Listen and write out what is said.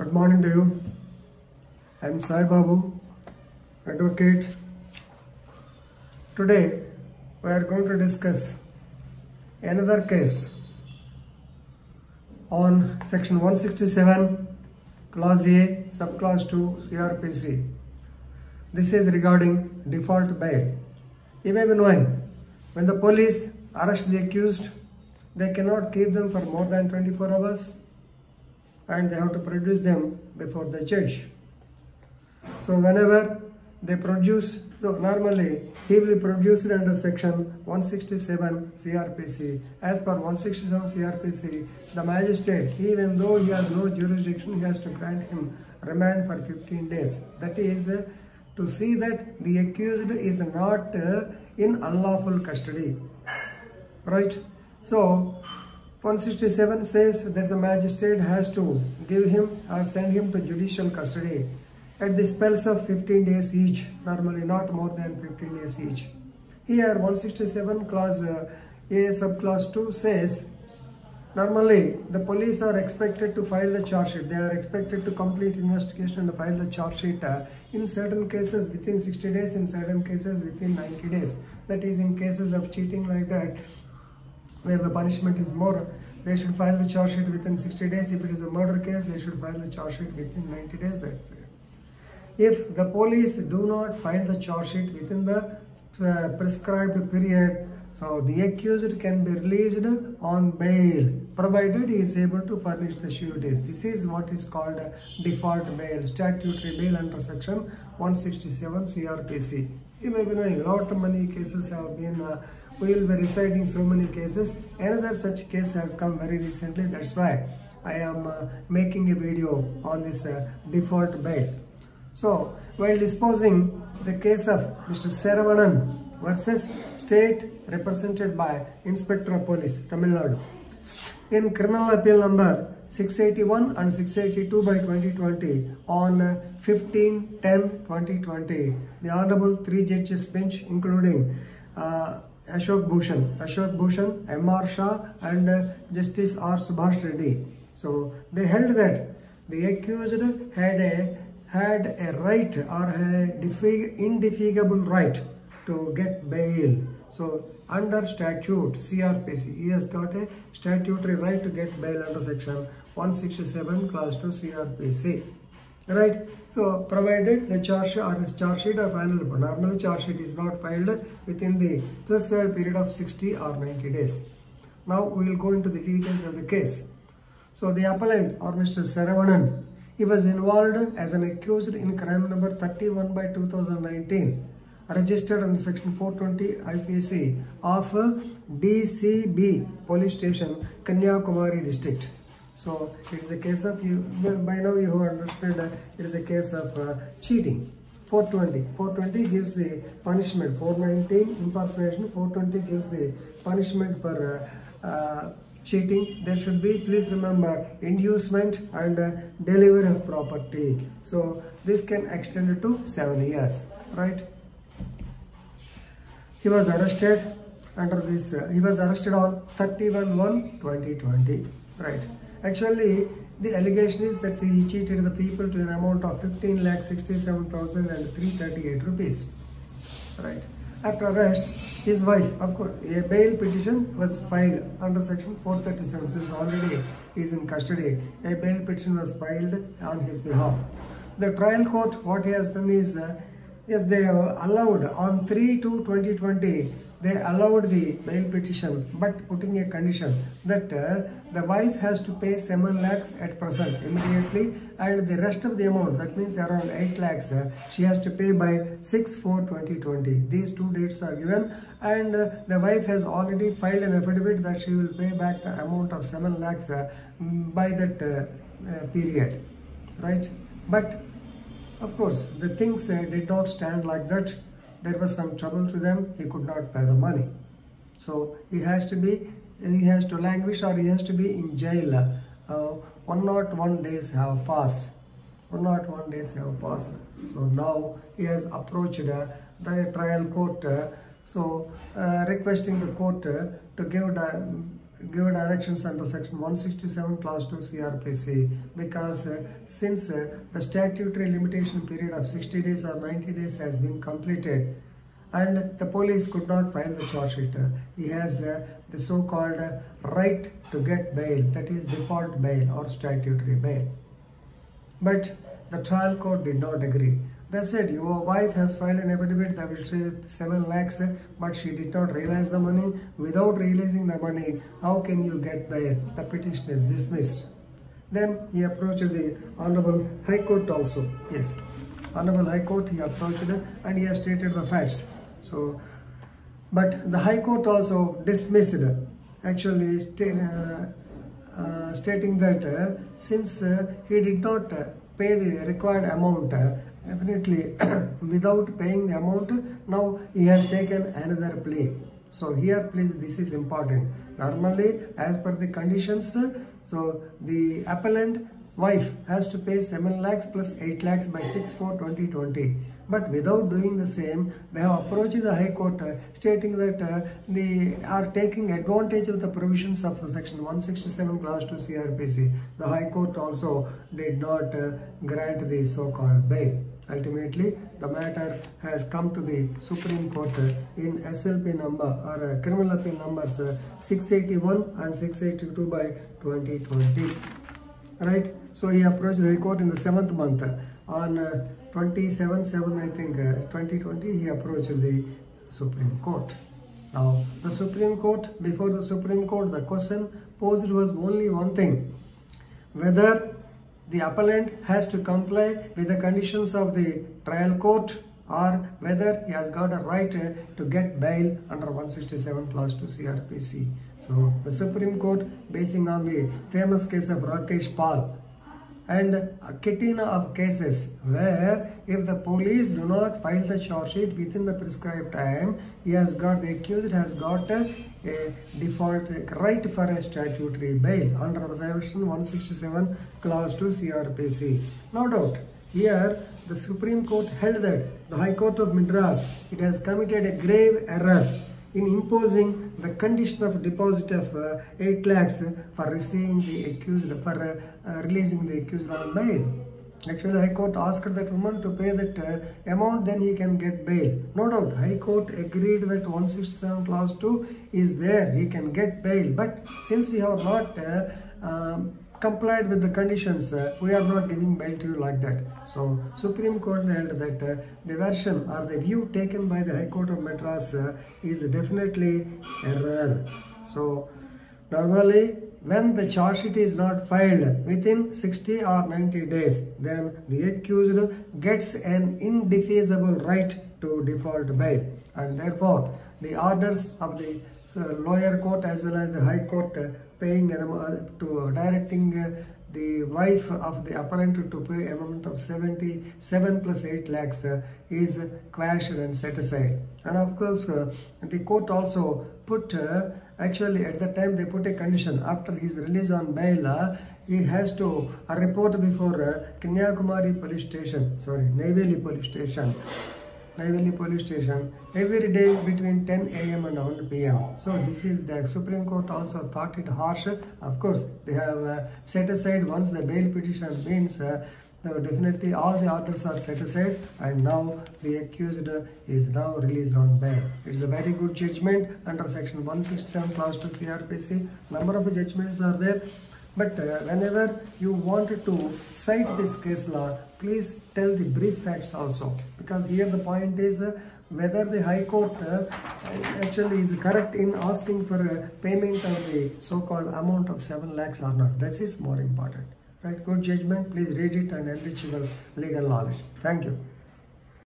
Good morning to you. I am Sai Babu, advocate. Today we are going to discuss another case on section 167 clause A subclause 2 CRPC. This is regarding default bail. You may be knowing, when the police arrest the accused, they cannot keep them for more than 24 hours and they have to produce them before the judge. So whenever they produce, so normally he will be produced under section 167 CRPC. As per 167 CRPC, the magistrate, even though he has no jurisdiction, he has to grant him remand for 15 days. That is to see that the accused is not in unlawful custody. Right? So 167 says that the magistrate has to give him or send him to judicial custody at the spells of 15 days each, normally not more than 15 days each. Here 167 clause A subclause 2 says, normally the police are expected to file the charge sheet. They are expected to complete investigation and file the charge sheet in certain cases within 60 days, in certain cases within 90 days. That is, in cases of cheating like that, where the punishment is more, they should file the charge sheet within 60 days. If it is a murder case, they should file the charge sheet within 90 days. If the police do not file the charge sheet within the prescribed period, so the accused can be released on bail, provided he is able to furnish the sureties. This is what is called default bail, statutory bail under section 167 CRPC. You may be knowing, lot many cases have been, we will be reciting so many cases. Another such case has come very recently. That's why I am making a video on this default bail. So, while disposing the case of Mr. Saravanan versus state represented by Inspector of Police, Tamil Nadu, in criminal appeal number 681 and 682 by 2020 on 15/10/2020, the Honorable 3 Judges bench, including Ashok Bhushan, M.R. Shah and Justice R. Subhash Reddy. So, they held that the accused had a right or an indefatigable right to get bail. So, under statute CRPC, he has got a statutory right to get bail under section 167 clause 2 CRPC. Right? So, provided the charge sheet or final report. Normally, charge sheet is not filed within the prescribed period of 60 or 90 days. Now, we will go into the details of the case. So, the appellant or Mr. Saravanan, he was involved as an accused in crime number 31 by 2019, registered under section 420 IPC of DCB police station, Kanyakumari district. So it is a case of, by now you have understood, it is a case of cheating. 420 gives the punishment, 419 impersonation, 420 gives the punishment for cheating. There should be, please remember, inducement and delivery of property. So this can extend to 7 years, right? He was arrested under this, he was arrested on 31/1/2020, right? Actually, the allegation is that he cheated the people to an amount of 15,67,338 rupees, right? After arrest, his wife, of course, a bail petition was filed under section 437. Since already he is in custody, a bail petition was filed on his behalf. The trial court, what he has done is, yes, they have allowed on 3/2/2020, they allowed the bail petition, but putting a condition that the wife has to pay 7 lakhs at present immediately, and the rest of the amount, that means around 8 lakhs, she has to pay by 6/4/2020. These two dates are given, and the wife has already filed an affidavit that she will pay back the amount of 7 lakhs by that period, right? But of course, the things did not stand like that. There was some trouble to them. He could not pay the money. So he has to languish, or he has to be in jail. 101 days have passed. 101 days have passed. So now he has approached the trial court, requesting the court to give give directions under section 167 clause 2 CRPC, because since the statutory limitation period of 60 days or 90 days has been completed and the police could not file the charge sheet, he has the so-called right to get bail, that is default bail or statutory bail. But the trial court did not agree. They said, your wife has filed an affidavit that will say 7 lakhs, but she did not realize the money. Without realizing the money, how can you get bail? The petition is dismissed. Then he approached the Honorable High Court also. Yes, Honorable High Court he approached and he has stated the facts. So, but the High Court also dismissed, actually stating that since he did not pay the required amount, definitely without paying the amount, now he has taken another plea. So here please, this is important. Normally as per the conditions, so the appellant wife has to pay 7 lakhs plus 8 lakhs by 6/4/2020. But without doing the same, they have approached the High Court stating that they are taking advantage of the provisions of section 167 clause 2 CRPC. The High Court also did not grant the so-called bail. Ultimately, the matter has come to the Supreme Court in SLP number or criminal appeal numbers 681 and 682 by 2020. Right? So he approached the High Court in the 7th month. On 27/7, I think, 2020, he approached the Supreme Court. Now, the Supreme Court, before the Supreme Court, the question posed was only one thing: whether the appellant has to comply with the conditions of the trial court, or whether he has got a right to get bail under 167 clause 2 CRPC. So the Supreme Court, basing on the famous case of Rakesh Pal and a catina of cases where if the police do not file the charge sheet within the prescribed time, the accused has got a default right for a statutory bail under section 167 clause 2 CRPC. No doubt, here the Supreme Court held that the High Court of Madras, it has committed a grave error in imposing the condition of deposit of 8 lakhs for receiving the accused, for releasing the accused on bail. Actually, the High Court asked that woman to pay that amount, then he can get bail. No doubt, High Court agreed that 167 clause 2 is there, he can get bail. But since you have not complied with the conditions, we are not giving bail to you like that. So Supreme Court held that the version or the view taken by the High Court of Madras is definitely error. So normally when the charge sheet is not filed within 60 or 90 days, then the accused gets an indefeasible right to default bail, and therefore the orders of the lower court as well as the High Court paying to directing the wife of the appellant to pay amount of 77 plus 8 lakhs is quashed and set aside. And of course, the court also put, actually at the time they put a condition: after his release on bail, he has to report before Kanyakumari police station, Neyveli police station. Neyveli police station every day between 10 AM and 1 PM. So this is, the Supreme Court also thought it harsh. Of course, they have set aside once the bail petition means definitely all the orders are set aside, and now the accused is now released on bail. It's a very good judgment under section 167 clause 2 CRPC. Number of judgments are there. But whenever you wanted to cite this case law, please tell the brief facts also, because here the point is whether the High Court actually is correct in asking for payment of the so-called amount of 7 lakhs or not. This is more important. Right? Good judgment. Please read it and enrich your legal knowledge. Thank you.